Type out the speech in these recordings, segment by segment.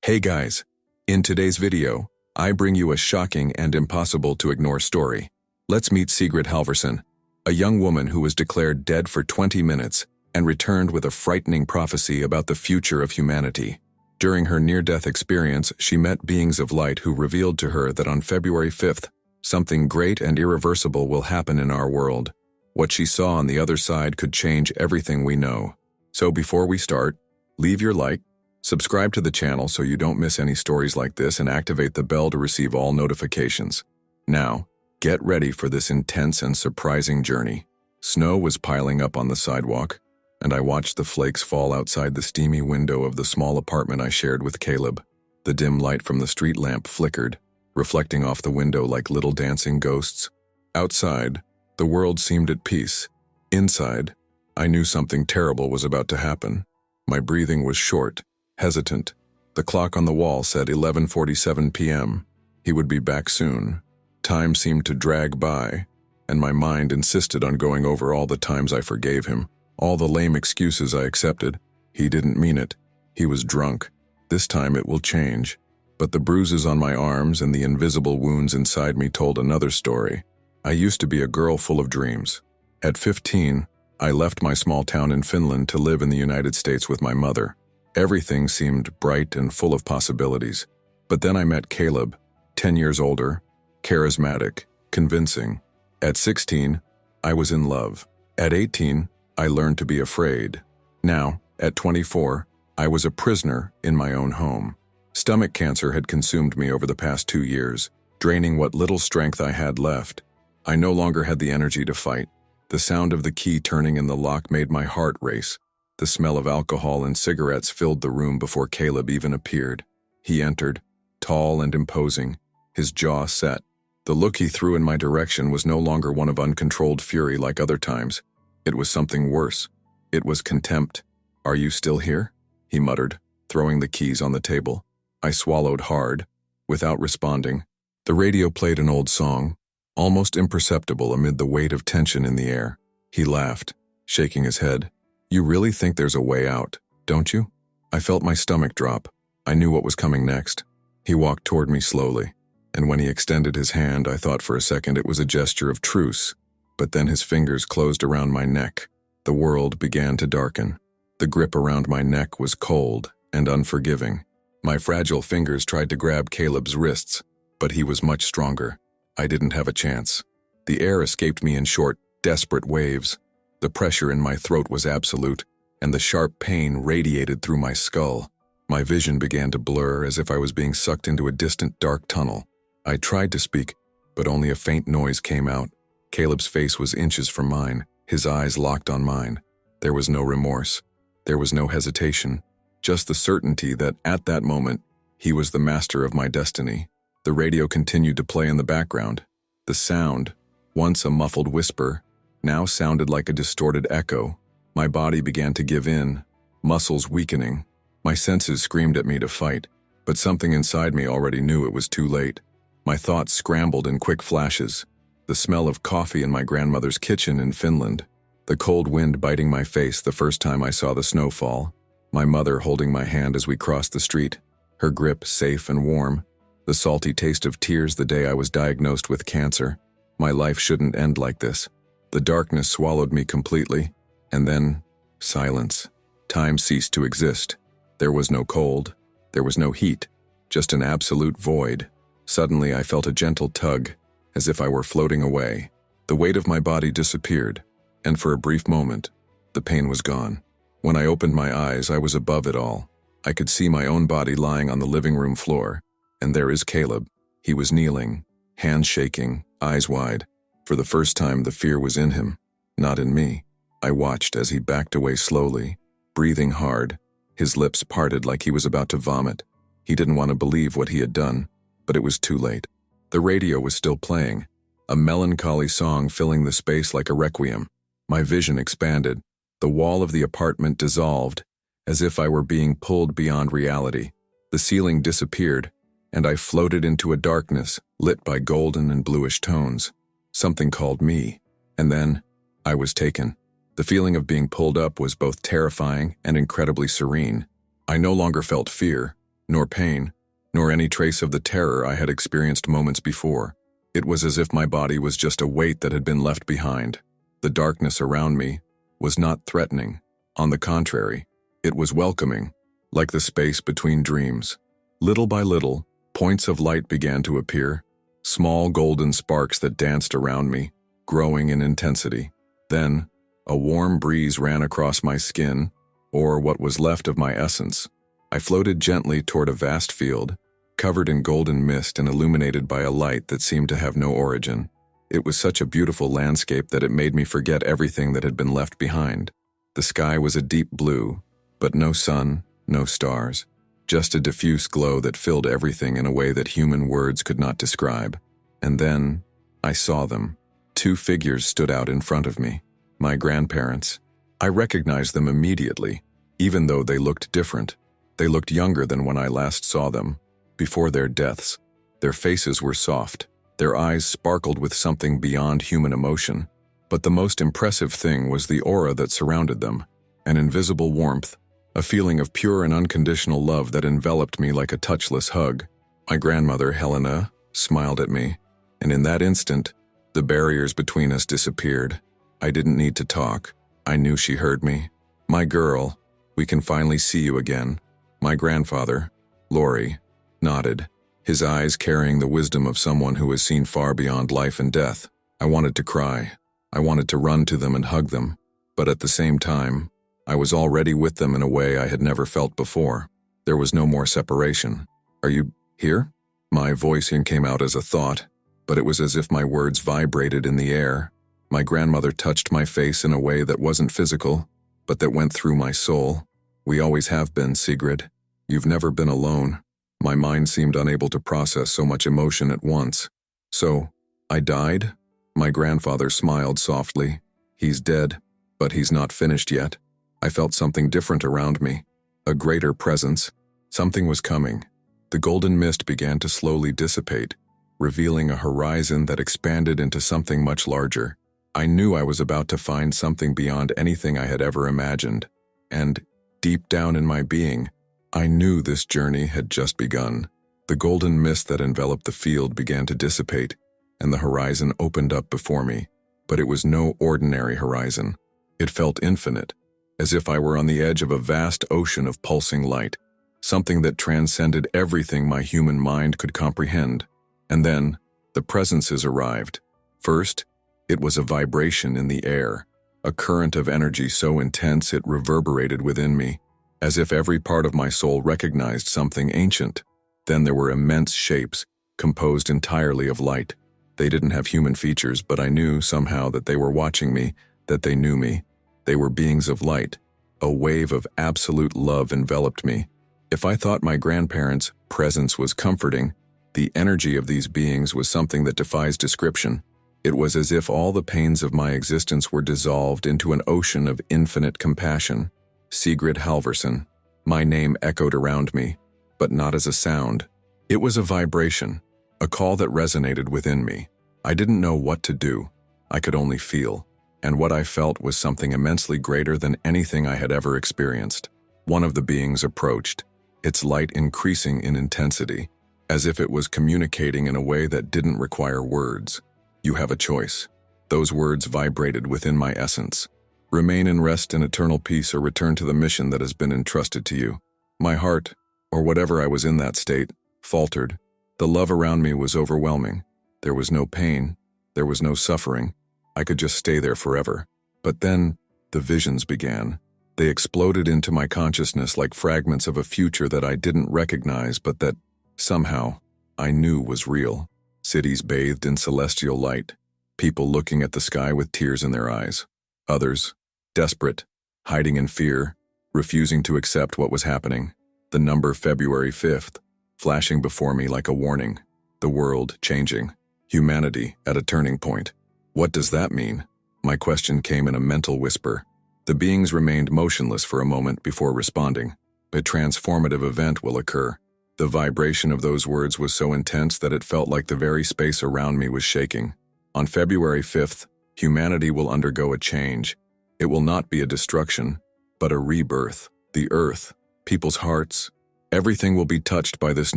Hey guys, in today's video, I bring you a shocking and impossible to ignore story. Let's meet Sigrid Halvorsen, a young woman who was declared dead for 20 minutes and returned with a frightening prophecy about the future of humanity. During her near-death experience, she met beings of light who revealed to her that on February 5th, something great and irreversible will happen in our world. What she saw on the other side could change everything we know. So before we start, leave your like, subscribe to the channel so you don't miss any stories like this, and activate the bell to receive all notifications. Now, get ready for this intense and surprising journey. Snow was piling up on the sidewalk, and I watched the flakes fall outside the steamy window of the small apartment I shared with Caleb. The dim light from the street lamp flickered, reflecting off the window like little dancing ghosts. Outside, the world seemed at peace. Inside, I knew something terrible was about to happen. My breathing was short, hesitant. The clock on the wall said 11:47 p.m. He would be back soon. Time seemed to drag by, and my mind insisted on going over all the times I forgave him, all the lame excuses I accepted. He didn't mean it. He was drunk. This time it will change. But the bruises on my arms and the invisible wounds inside me told another story. I used to be a girl full of dreams. At 15, I left my small town in Finland to live in the United States with my mother. Everything seemed bright and full of possibilities. But then I met Caleb, 10 years older, charismatic, convincing. At 16, I was in love. At 18, I learned to be afraid. Now, at 24, I was a prisoner in my own home. Stomach cancer had consumed me over the past 2 years, draining what little strength I had left. I no longer had the energy to fight. The sound of the key turning in the lock made my heart race. The smell of alcohol and cigarettes filled the room before Caleb even appeared. He entered, tall and imposing, his jaw set. The look he threw in my direction was no longer one of uncontrolled fury like other times. It was something worse. It was contempt. "Are you still here?" he muttered, throwing the keys on the table. I swallowed hard, without responding. The radio played an old song, almost imperceptible amid the weight of tension in the air. He laughed, shaking his head. "You really think there's a way out, don't you?" I felt my stomach drop. I knew what was coming next. He walked toward me slowly, and when he extended his hand, I thought for a second it was a gesture of truce. But then his fingers closed around my neck. The world began to darken. The grip around my neck was cold and unforgiving. My fragile fingers tried to grab Caleb's wrists, but he was much stronger. I didn't have a chance. The air escaped me in short, desperate waves. The pressure in my throat was absolute, and the sharp pain radiated through my skull. My vision began to blur as if I was being sucked into a distant dark tunnel. I tried to speak, but only a faint noise came out. Caleb's face was inches from mine, his eyes locked on mine. There was no remorse. There was no hesitation, just the certainty that at that moment, he was the master of my destiny. The radio continued to play in the background. The sound, once a muffled whisper, now sounded like a distorted echo. My body began to give in, muscles weakening. My senses screamed at me to fight, but something inside me already knew it was too late. My thoughts scrambled in quick flashes. The smell of coffee in my grandmother's kitchen in Finland. The cold wind biting my face the first time I saw the snow fall. My mother holding my hand as we crossed the street, her grip safe and warm. The salty taste of tears the day I was diagnosed with cancer. My life shouldn't end like this. The darkness swallowed me completely, and then silence. Time ceased to exist. There was no cold. There was no heat. Just an absolute void. Suddenly I felt a gentle tug, as if I were floating away. The weight of my body disappeared, and for a brief moment, the pain was gone. When I opened my eyes, I was above it all. I could see my own body lying on the living room floor, and there is Caleb. He was kneeling, hands shaking, eyes wide. For the first time, the fear was in him, not in me. I watched as he backed away slowly, breathing hard, his lips parted like he was about to vomit. He didn't want to believe what he had done, but it was too late. The radio was still playing, a melancholy song filling the space like a requiem. My vision expanded. The wall of the apartment dissolved, as if I were being pulled beyond reality. The ceiling disappeared, and I floated into a darkness lit by golden and bluish tones. Something called me, and then I was taken. The feeling of being pulled up was both terrifying and incredibly serene. I no longer felt fear. nor pain, nor any trace of the terror I had experienced moments before. It was as if my body was just a weight that had been left behind. The darkness around me was not threatening. On the contrary, it was welcoming, like the space between dreams. Little by little, points of light began to appear, small golden sparks that danced around me, growing in intensity. Then, a warm breeze ran across my skin, or what was left of my essence. I floated gently toward a vast field, covered in golden mist and illuminated by a light that seemed to have no origin. It was such a beautiful landscape that it made me forget everything that had been left behind. The sky was a deep blue, but no sun, no stars, just a diffuse glow that filled everything in a way that human words could not describe. And then, I saw them. Two figures stood out in front of me, my grandparents. I recognized them immediately, even though they looked different. They looked younger than when I last saw them, before their deaths. Their faces were soft. Their eyes sparkled with something beyond human emotion. But the most impressive thing was the aura that surrounded them, an invisible warmth, a feeling of pure and unconditional love that enveloped me like a touchless hug. My grandmother, Helena, smiled at me, and in that instant, the barriers between us disappeared. I didn't need to talk. I knew she heard me. "My girl, we can finally see you again." My grandfather, Laurie, nodded, his eyes carrying the wisdom of someone who has seen far beyond life and death. I wanted to cry. I wanted to run to them and hug them. But at the same time, I was already with them in a way I had never felt before. There was no more separation. "Are you here?" My voice came out as a thought, but it was as if my words vibrated in the air. My grandmother touched my face in a way that wasn't physical, but that went through my soul. "We always have been, Sigrid. You've never been alone." My mind seemed unable to process so much emotion at once. "So, I died?" My grandfather smiled softly. "He's dead, but he's not finished yet." I felt something different around me, a greater presence. Something was coming. The golden mist began to slowly dissipate, revealing a horizon that expanded into something much larger. I knew I was about to find something beyond anything I had ever imagined, and, deep down in my being, I knew this journey had just begun. The golden mist that enveloped the field began to dissipate, and the horizon opened up before me. But it was no ordinary horizon. It felt infinite, as if I were on the edge of a vast ocean of pulsing light, something that transcended everything my human mind could comprehend. And then, the presences arrived. First, it was a vibration in the air, a current of energy so intense it reverberated within me, as if every part of my soul recognized something ancient. Then there were immense shapes, composed entirely of light. They didn't have human features, but I knew somehow that they were watching me, that they knew me. They were beings of light. A wave of absolute love enveloped me. If I thought my grandparents' presence was comforting, the energy of these beings was something that defies description. It was as if all the pains of my existence were dissolved into an ocean of infinite compassion. Sigrid Halvorsen. My name echoed around me, but not as a sound. It was a vibration, a call that resonated within me. I didn't know what to do. I could only feel. And what I felt was something immensely greater than anything I had ever experienced. One of the beings approached, its light increasing in intensity, as if it was communicating in a way that didn't require words. "You have a choice." Those words vibrated within my essence. "Remain in rest and eternal peace or return to the mission that has been entrusted to you." My heart, or whatever I was in that state, faltered. The love around me was overwhelming. There was no pain. There was no suffering. I could just stay there forever. But then, the visions began. They exploded into my consciousness like fragments of a future that I didn't recognize but that, somehow, I knew was real. Cities bathed in celestial light. People looking at the sky with tears in their eyes. Others, desperate, hiding in fear, refusing to accept what was happening. The number February 5th, flashing before me like a warning. The world changing. Humanity at a turning point. What does that mean? My question came in a mental whisper. The beings remained motionless for a moment before responding. A transformative event will occur. The vibration of those words was so intense that it felt like the very space around me was shaking. On February 5th, humanity will undergo a change. It will not be a destruction, but a rebirth. The earth, people's hearts, Everything will be touched by this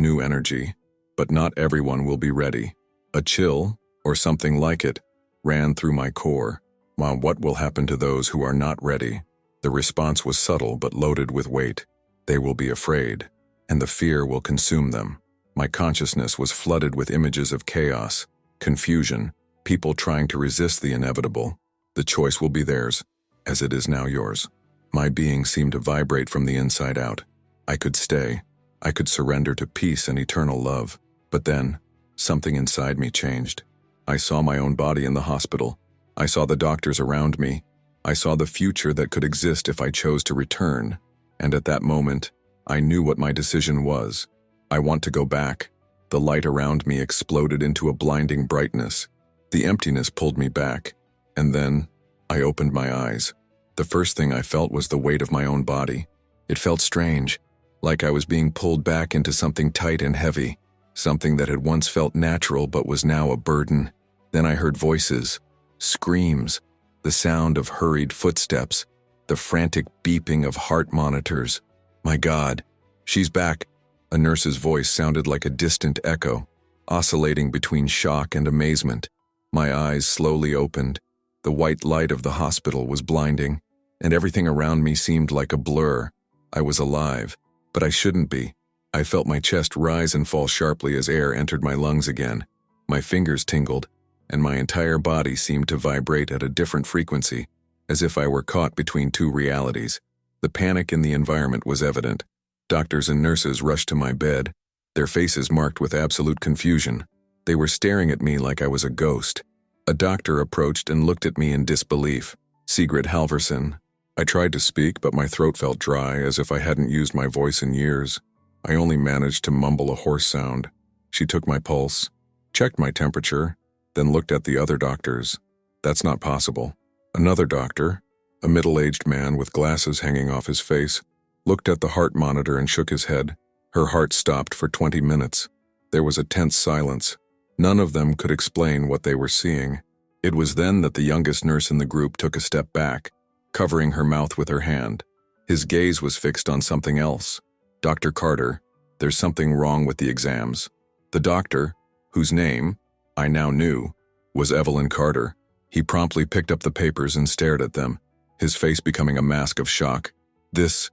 new energy, but not everyone will be ready. A chill, or something like it, ran through my core. What will happen to those who are not ready? The response was subtle but loaded with weight. They will be afraid, and the fear will consume them. My consciousness was flooded with images of chaos, confusion, people trying to resist the inevitable. The choice will be theirs, as it is now yours. My being seemed to vibrate from the inside out. I could stay. I could surrender to peace and eternal love. But then, something inside me changed. I saw my own body in the hospital. I saw the doctors around me. I saw the future that could exist if I chose to return. And at that moment, I knew what my decision was. I want to go back. The light around me exploded into a blinding brightness. The emptiness pulled me back. And then, I opened my eyes. The first thing I felt was the weight of my own body. It felt strange, like I was being pulled back into something tight and heavy, something that had once felt natural but was now a burden. Then I heard voices, screams, the sound of hurried footsteps, the frantic beeping of heart monitors. My God, she's back. A nurse's voice sounded like a distant echo, oscillating between shock and amazement. My eyes slowly opened. The white light of the hospital was blinding, and everything around me seemed like a blur. I was alive, but I shouldn't be. I felt my chest rise and fall sharply as air entered my lungs again. My fingers tingled, and my entire body seemed to vibrate at a different frequency, as if I were caught between two realities. The panic in the environment was evident. Doctors and nurses rushed to my bed, their faces marked with absolute confusion. They were staring at me like I was a ghost. A doctor approached and looked at me in disbelief. Sigrid Halvorsen. I tried to speak, but my throat felt dry, as if I hadn't used my voice in years. I only managed to mumble a hoarse sound. She took my pulse, checked my temperature, then looked at the other doctors. That's not possible. Another doctor, a middle-aged man with glasses hanging off his face, looked at the heart monitor and shook his head. Her heart stopped for 20 minutes. There was a tense silence. None of them could explain what they were seeing. It was then that the youngest nurse in the group took a step back, covering her mouth with her hand. His gaze was fixed on something else. Dr. Carter, there's something wrong with the exams. The doctor, whose name, I now knew, was Evelyn Carter. He promptly picked up the papers and stared at them, his face becoming a mask of shock. This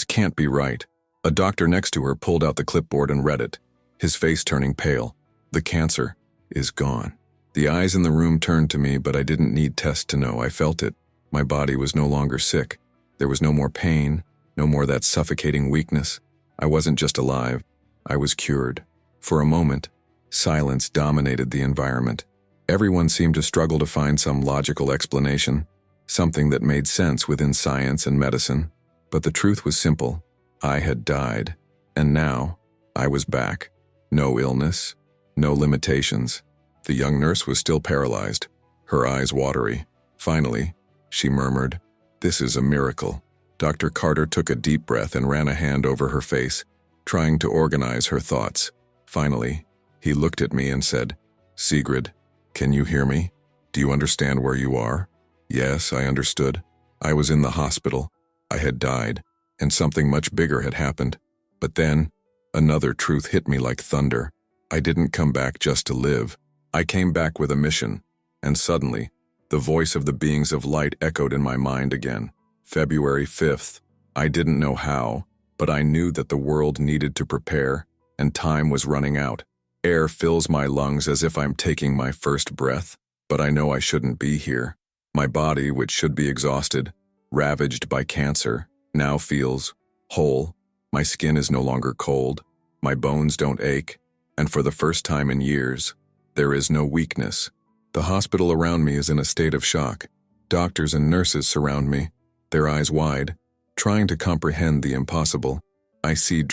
can't be right. A doctor next to her pulled out the clipboard and read it, his face turning pale. The cancer is gone. The eyes in the room turned to me, but I didn't need tests to know. I felt it. My body was no longer sick. There was no more pain, no more that suffocating weakness. I wasn't just alive. I was cured. For a moment, silence dominated the environment. Everyone seemed to struggle to find some logical explanation, something that made sense within science and medicine. But the truth was simple. I had died, and now I was back. No illness, no limitations. The young nurse was still paralyzed, her eyes watery. Finally, she murmured, "This is a miracle." Dr. Carter took a deep breath and ran a hand over her face, trying to organize her thoughts. Finally, he looked at me and said, "Sigrid, can you hear me? Do you understand where you are?" Yes, I understood. I was in the hospital. I had died, and something much bigger had happened. But then, another truth hit me like thunder. I didn't come back just to live. I came back with a mission, and suddenly, the voice of the beings of light echoed in my mind again. February 5th. I didn't know how, but I knew that the world needed to prepare, and time was running out. Air fills my lungs as if I'm taking my first breath, but I know I shouldn't be here. My body, which should be exhausted, ravaged by cancer, now feels whole. My skin is no longer cold, my bones don't ache, and for the first time in years, there is no weakness. The hospital around me is in a state of shock. Doctors and nurses surround me, their eyes wide, trying to comprehend the impossible. I see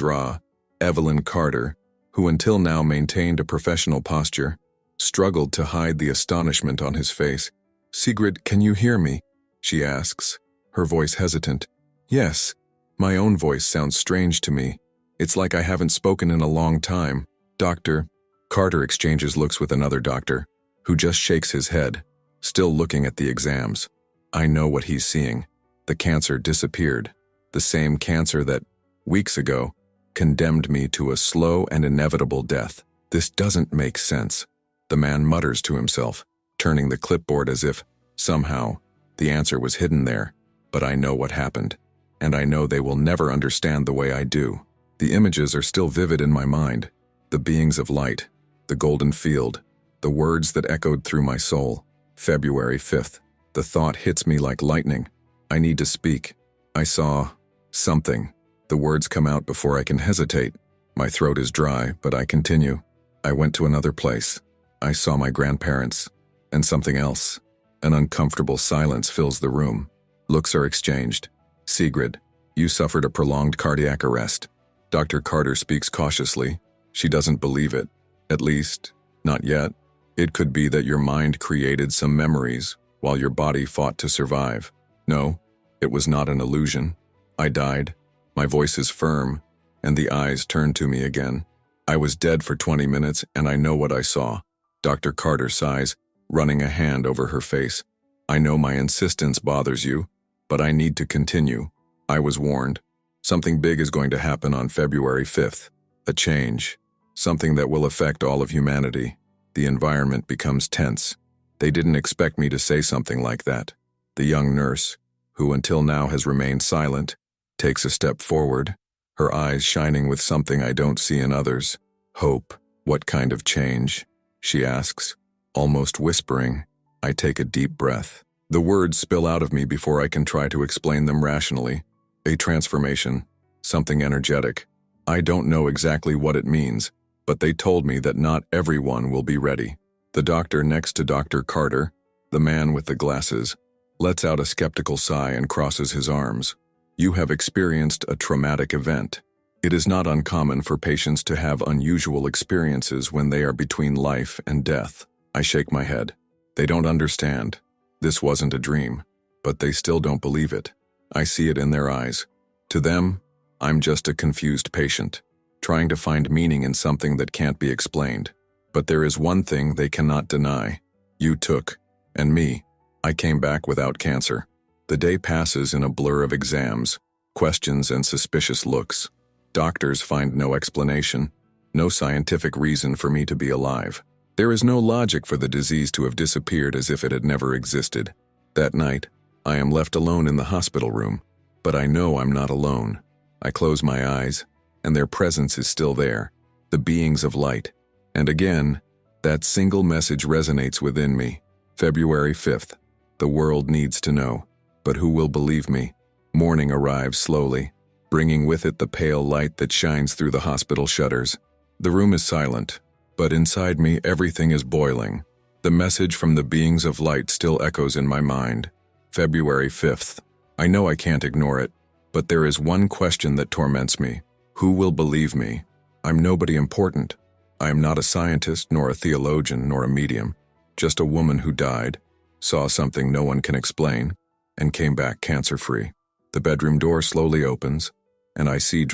Evelyn Carter, who until now maintained a professional posture, struggled to hide the astonishment on his face. "Sigrid, can you hear me?" she asks, her voice hesitant. Yes, my own voice sounds strange to me. It's like I haven't spoken in a long time. Dr. Carter exchanges looks with another doctor, who just shakes his head, still looking at the exams. I know what he's seeing. The cancer disappeared. The same cancer that, weeks ago, condemned me to a slow and inevitable death. This doesn't make sense. The man mutters to himself, turning the clipboard as if, somehow, the answer was hidden there. But I know what happened, and I know they will never understand the way I do. The images are still vivid in my mind. The beings of light, the golden field, the words that echoed through my soul. February 5th. The thought hits me like lightning. I need to speak. I saw something. The words come out before I can hesitate. My throat is dry, but I continue. I went to another place. I saw my grandparents. And something else. An uncomfortable silence fills the room. Looks are exchanged. Sigrid, you suffered a prolonged cardiac arrest. Dr. Carter speaks cautiously. She doesn't believe it. At least, not yet. It could be that your mind created some memories while your body fought to survive. No, it was not an illusion. I died. My voice is firm, and the eyes turn to me again. I was dead for 20 minutes, and I know what I saw. Dr. Carter sighs, running a hand over her face. I know my insistence bothers you, but I need to continue. I was warned. Something big is going to happen on February 5th. A change. Something that will affect all of humanity. The environment becomes tense. They didn't expect me to say something like that. The young nurse, who until now has remained silent, takes a step forward, her eyes shining with something I don't see in others. Hope. What kind of change? She asks, almost whispering. I take a deep breath. The words spill out of me before I can try to explain them rationally. A transformation. Something energetic. I don't know exactly what it means, but they told me that not everyone will be ready. The doctor next to Dr. Carter, the man with the glasses, lets out a skeptical sigh and crosses his arms. You have experienced a traumatic event. It is not uncommon for patients to have unusual experiences when they are between life and death. I shake my head. They don't understand. This wasn't a dream, but they still don't believe it. I see it in their eyes. To them, I'm just a confused patient, trying to find meaning in something that can't be explained. But there is one thing they cannot deny. You took, and me. I came back without cancer. The day passes in a blur of exams, questions, and suspicious looks. Doctors find no explanation, no scientific reason for me to be alive. There is no logic for the disease to have disappeared as if it had never existed. That night, I am left alone in the hospital room, but I know I'm not alone. I close my eyes, and their presence is still there, the beings of light. And again, that single message resonates within me. February 5th. The world needs to know, but who will believe me? Morning arrives slowly, bringing with it the pale light that shines through the hospital shutters. The room is silent, but inside me everything is boiling. The message from the beings of light still echoes in my mind. February 5th. I know I can't ignore it, but there is one question that torments me. Who will believe me? I'm nobody important. I am not a scientist, nor a theologian, nor a medium. Just a woman who died, saw something no one can explain, and came back cancer-free. The bedroom door slowly opens, and I see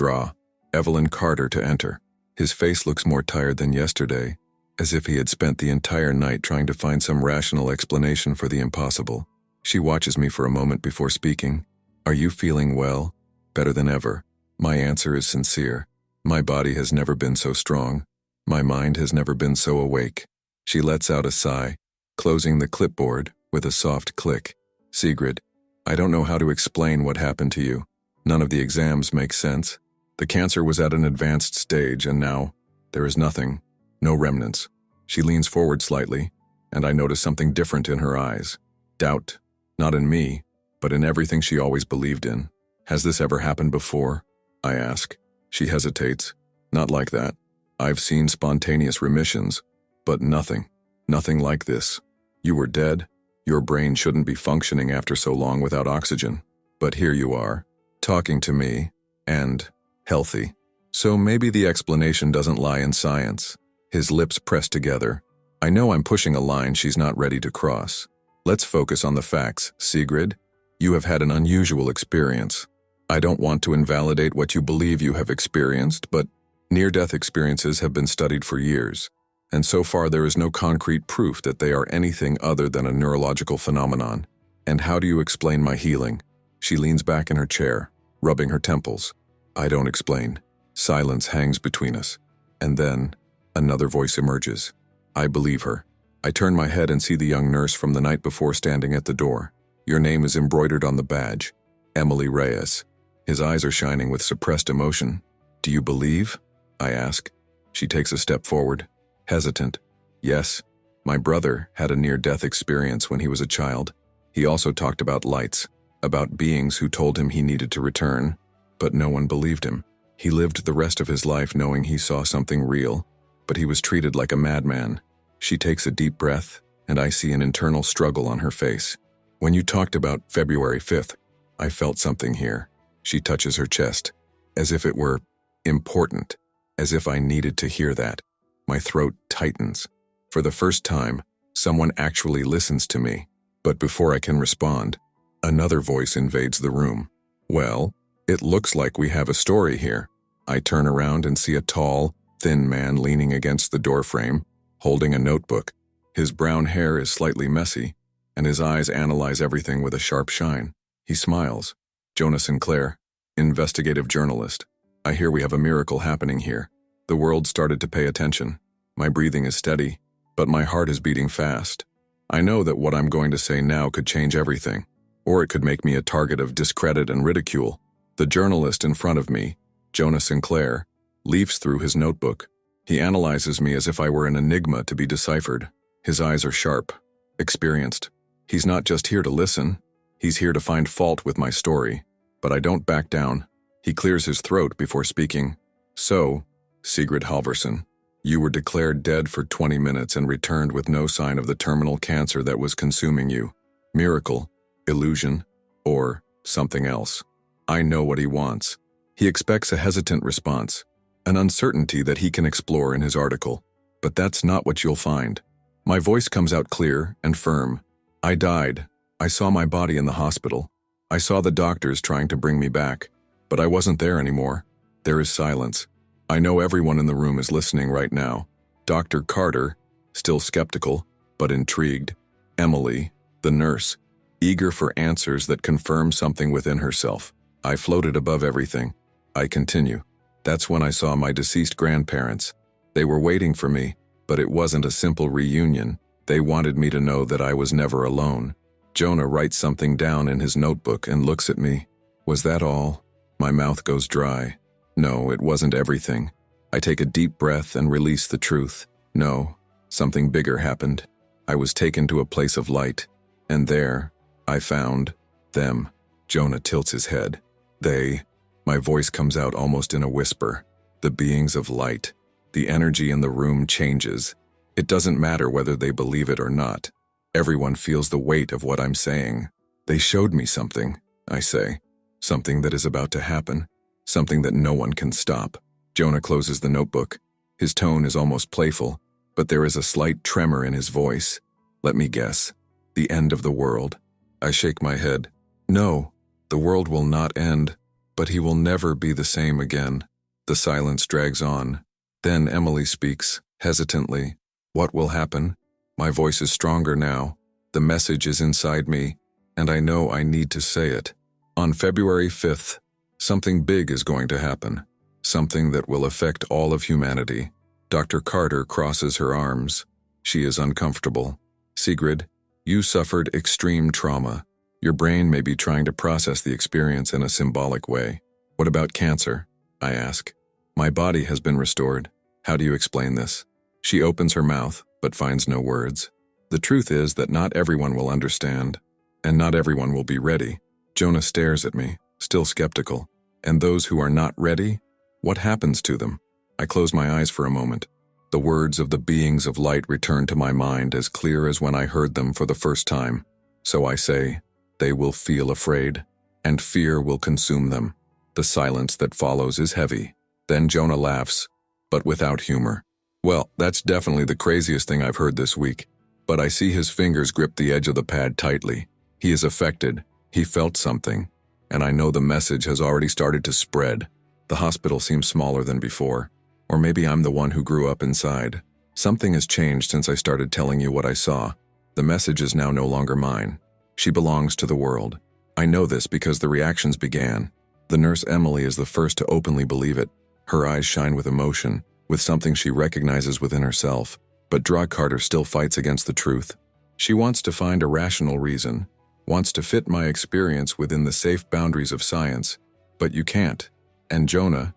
Evelyn Carter, to enter. His face looks more tired than yesterday, as if he had spent the entire night trying to find some rational explanation for the impossible. She watches me for a moment before speaking. Are you feeling well? Better than ever. My answer is sincere. My body has never been so strong. My mind has never been so awake. She lets out a sigh, closing the clipboard with a soft click. Sigrid, I don't know how to explain what happened to you. None of the exams make sense. The cancer was at an advanced stage, and now there is nothing, no remnants. She leans forward slightly, and I notice something different in her eyes. Doubt, not in me, but in everything she always believed in. Has this ever happened before? I ask. She hesitates. Not like that. I've seen spontaneous remissions, but nothing like this. You were dead. Your brain shouldn't be functioning after so long without oxygen. But here you are, talking to me, and healthy. So maybe the explanation doesn't lie in science. His lips press together. I know I'm pushing a line she's not ready to cross. Let's focus on the facts, Sigrid. You have had an unusual experience. I don't want to invalidate what you believe you have experienced, but near-death experiences have been studied for years, and so far there is no concrete proof that they are anything other than a neurological phenomenon. And how do you explain my healing? She leans back in her chair, rubbing her temples. I don't explain. Silence hangs between us. And then, another voice emerges. I believe her. I turn my head and see the young nurse from the night before standing at the door. Your name is embroidered on the badge. Emily Reyes. His eyes are shining with suppressed emotion. Do you believe? I ask. She takes a step forward, hesitant. Yes. My brother had a near-death experience when he was a child. He also talked about lights, about beings who told him he needed to return, but no one believed him. He lived the rest of his life knowing he saw something real, but he was treated like a madman. She takes a deep breath, and I see an internal struggle on her face. When you talked about February 5th, I felt something here. She touches her chest, as if it were important, as if I needed to hear that. My throat tightens. For the first time, someone actually listens to me. But before I can respond, another voice invades the room. Well, it looks like we have a story here. I turn around and see a tall, thin man leaning against the doorframe, holding a notebook. His brown hair is slightly messy, and his eyes analyze everything with a sharp shine. He smiles. Jonah Sinclair, investigative journalist. I hear we have a miracle happening here. The world started to pay attention. My breathing is steady, but my heart is beating fast. I know that what I'm going to say now could change everything, or it could make me a target of discredit and ridicule. The journalist in front of me, Jonah Sinclair, leafs through his notebook. He analyzes me as if I were an enigma to be deciphered. His eyes are sharp, experienced. He's not just here to listen, he's here to find fault with my story. But I don't back down. He clears his throat before speaking. So, Sigrid Halvorsen, you were declared dead for 20 minutes and returned with no sign of the terminal cancer that was consuming you. Miracle, illusion, or something else. I know what he wants. He expects a hesitant response, an uncertainty that he can explore in his article. But that's not what you'll find. My voice comes out clear and firm. I died. I saw my body in the hospital. I saw the doctors trying to bring me back, but I wasn't there anymore. There is silence. I know everyone in the room is listening right now. Dr. Carter, still skeptical, but intrigued. Emily, the nurse, eager for answers that confirm something within herself. I floated above everything. I continue. That's when I saw my deceased grandparents. They were waiting for me, but it wasn't a simple reunion. They wanted me to know that I was never alone. Jonah writes something down in his notebook and looks at me. Was that all? My mouth goes dry. No, it wasn't everything. I take a deep breath and release the truth. No, something bigger happened. I was taken to a place of light, and there, I found them. Jonah tilts his head. They, my voice comes out almost in a whisper. The beings of light. The energy in the room changes. It doesn't matter whether they believe it or not. Everyone feels the weight of what I'm saying. They showed me something, I say. Something that is about to happen. Something that no one can stop. Jonah closes the notebook. His tone is almost playful, but there is a slight tremor in his voice. Let me guess. The end of the world. I shake my head. No, the world will not end, but he will never be the same again. The silence drags on. Then Emily speaks, hesitantly. What will happen? My voice is stronger now. The message is inside me, and I know I need to say it. On February 5th, something big is going to happen. Something that will affect all of humanity. Dr. Carter crosses her arms. She is uncomfortable. Sigrid, you suffered extreme trauma. Your brain may be trying to process the experience in a symbolic way. What about cancer? I ask. My body has been restored. How do you explain this? She opens her mouth, but finds no words. The truth is that not everyone will understand, and not everyone will be ready. Jonah stares at me, still skeptical. And those who are not ready? What happens to them? I close my eyes for a moment. The words of the beings of light return to my mind as clear as when I heard them for the first time. So I say, they will feel afraid, and fear will consume them. The silence that follows is heavy. Then Jonah laughs, but without humor. Well, that's definitely the craziest thing I've heard this week. But I see his fingers grip the edge of the pad tightly. He is affected. He felt something. And I know the message has already started to spread. The hospital seems smaller than before. Or maybe I'm the one who grew up inside. Something has changed since I started telling you what I saw. The message is now no longer mine. She belongs to the world. I know this because the reactions began. The nurse Emily is the first to openly believe it. Her eyes shine with emotion, with something she recognizes within herself, but Draw Carter still fights against the truth. She wants to find a rational reason, wants to fit my experience within the safe boundaries of science, but you can't. And Jonah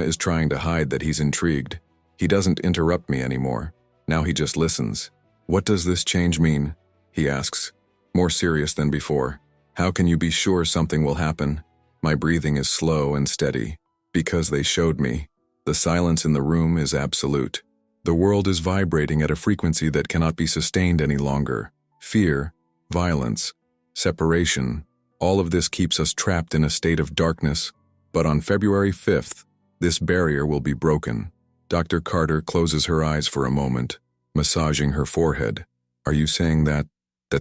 is trying to hide that he's intrigued. He doesn't interrupt me anymore. Now he just listens. What does this change mean? He asks, more serious than before. How can you be sure something will happen? My breathing is slow and steady. Because they showed me. The silence in the room is absolute. The world is vibrating at a frequency that cannot be sustained any longer. Fear, violence, separation, all of this keeps us trapped in a state of darkness. But on February 5th, this barrier will be broken. Dr. Carter closes her eyes for a moment, massaging her forehead. Are you saying that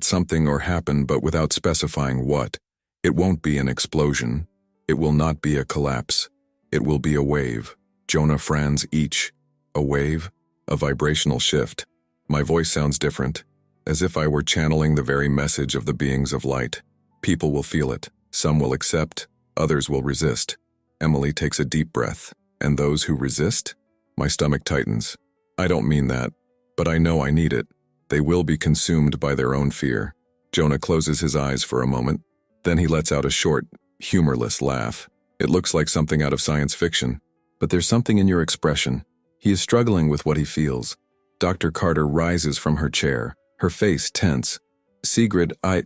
something or happen, but without specifying what? It won't be an explosion. It will not be a collapse. It will be a wave. Jonah frowns each. A wave? A vibrational shift. My voice sounds different, as if I were channeling the very message of the beings of light. People will feel it. Some will accept, others will resist. Emily takes a deep breath. And those who resist? My stomach tightens. I don't mean that, but I know I need it. They will be consumed by their own fear. Jonah closes his eyes for a moment. Then he lets out a short, humorless laugh. It looks like something out of science fiction. But there's something in your expression. He is struggling with what he feels. Dr. Carter rises from her chair, her face tense. Sigrid, I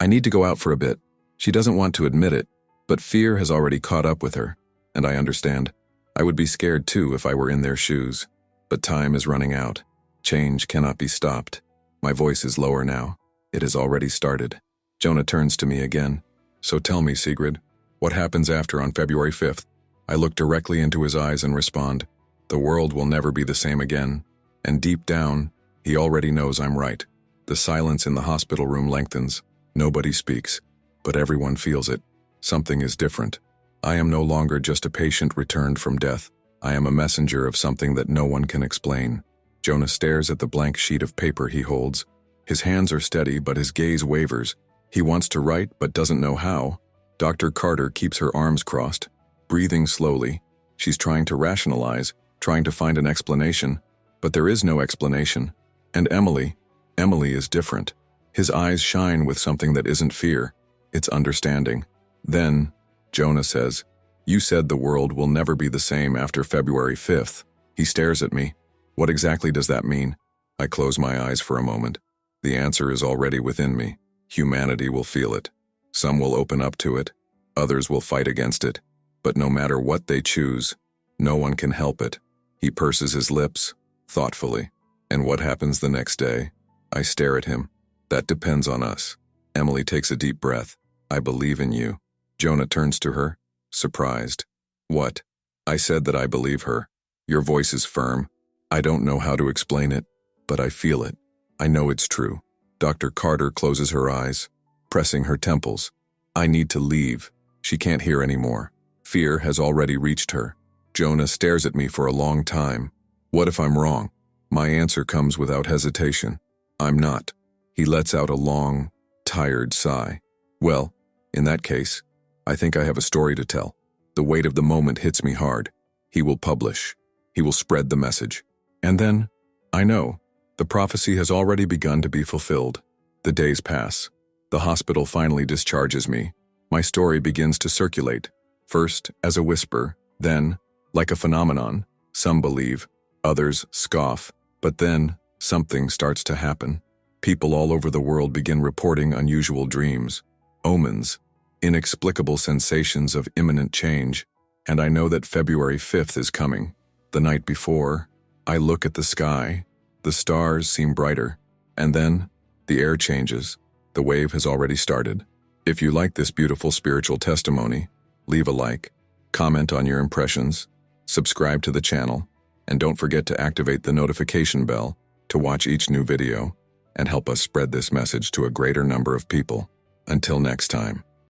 need to go out for a bit. She doesn't want to admit it, but fear has already caught up with her, and I understand. I would be scared too if I were in their shoes. But time is running out. Change cannot be stopped. My voice is lower now. It has already started. Jonah turns to me again. So tell me, Sigrid, what happens after on February 5th? I look directly into his eyes and respond, the world will never be the same again. And deep down, he already knows I'm right. The silence in the hospital room lengthens. Nobody speaks, but everyone feels it. Something is different. I am no longer just a patient returned from death. I am a messenger of something that no one can explain. Jonah stares at the blank sheet of paper he holds. His hands are steady, but his gaze wavers. He wants to write, but doesn't know how. Dr. Carter keeps her arms crossed, breathing slowly. She's trying to rationalize, trying to find an explanation, but there is no explanation. And Emily is different. His eyes shine with something that isn't fear, it's understanding. Then, Jonah says, you said the world will never be the same after February 5th. He stares at me. What exactly does that mean? I close my eyes for a moment. The answer is already within me. Humanity will feel it. Some will open up to it. Others will fight against it. But no matter what they choose, no one can help it. He purses his lips, thoughtfully. And what happens the next day? I stare at him. That depends on us. Emily takes a deep breath. I believe in you. Jonah turns to her, surprised. What? I said that I believe her. Your voice is firm. I don't know how to explain it, but I feel it. I know it's true. Dr. Carter closes her eyes, pressing her temples. I need to leave. She can't hear anymore. Fear has already reached her. Jonah stares at me for a long time. What if I'm wrong? My answer comes without hesitation. I'm not. He lets out a long, tired sigh. Well, in that case, I think I have a story to tell. The weight of the moment hits me hard. He will publish. He will spread the message. And then, I know, the prophecy has already begun to be fulfilled. The days pass. The hospital finally discharges me. My story begins to circulate. First, as a whisper, then, like a phenomenon. Some believe, others scoff. But then, something starts to happen. People all over the world begin reporting unusual dreams, omens, inexplicable sensations of imminent change. And I know that February 5th is coming. The night before, I look at the sky. The stars seem brighter. And then, the air changes. The wave has already started. If you like this beautiful spiritual testimony, leave a like, comment on your impressions, subscribe to the channel, and don't forget to activate the notification bell to watch each new video and help us spread this message to a greater number of people. Until next time.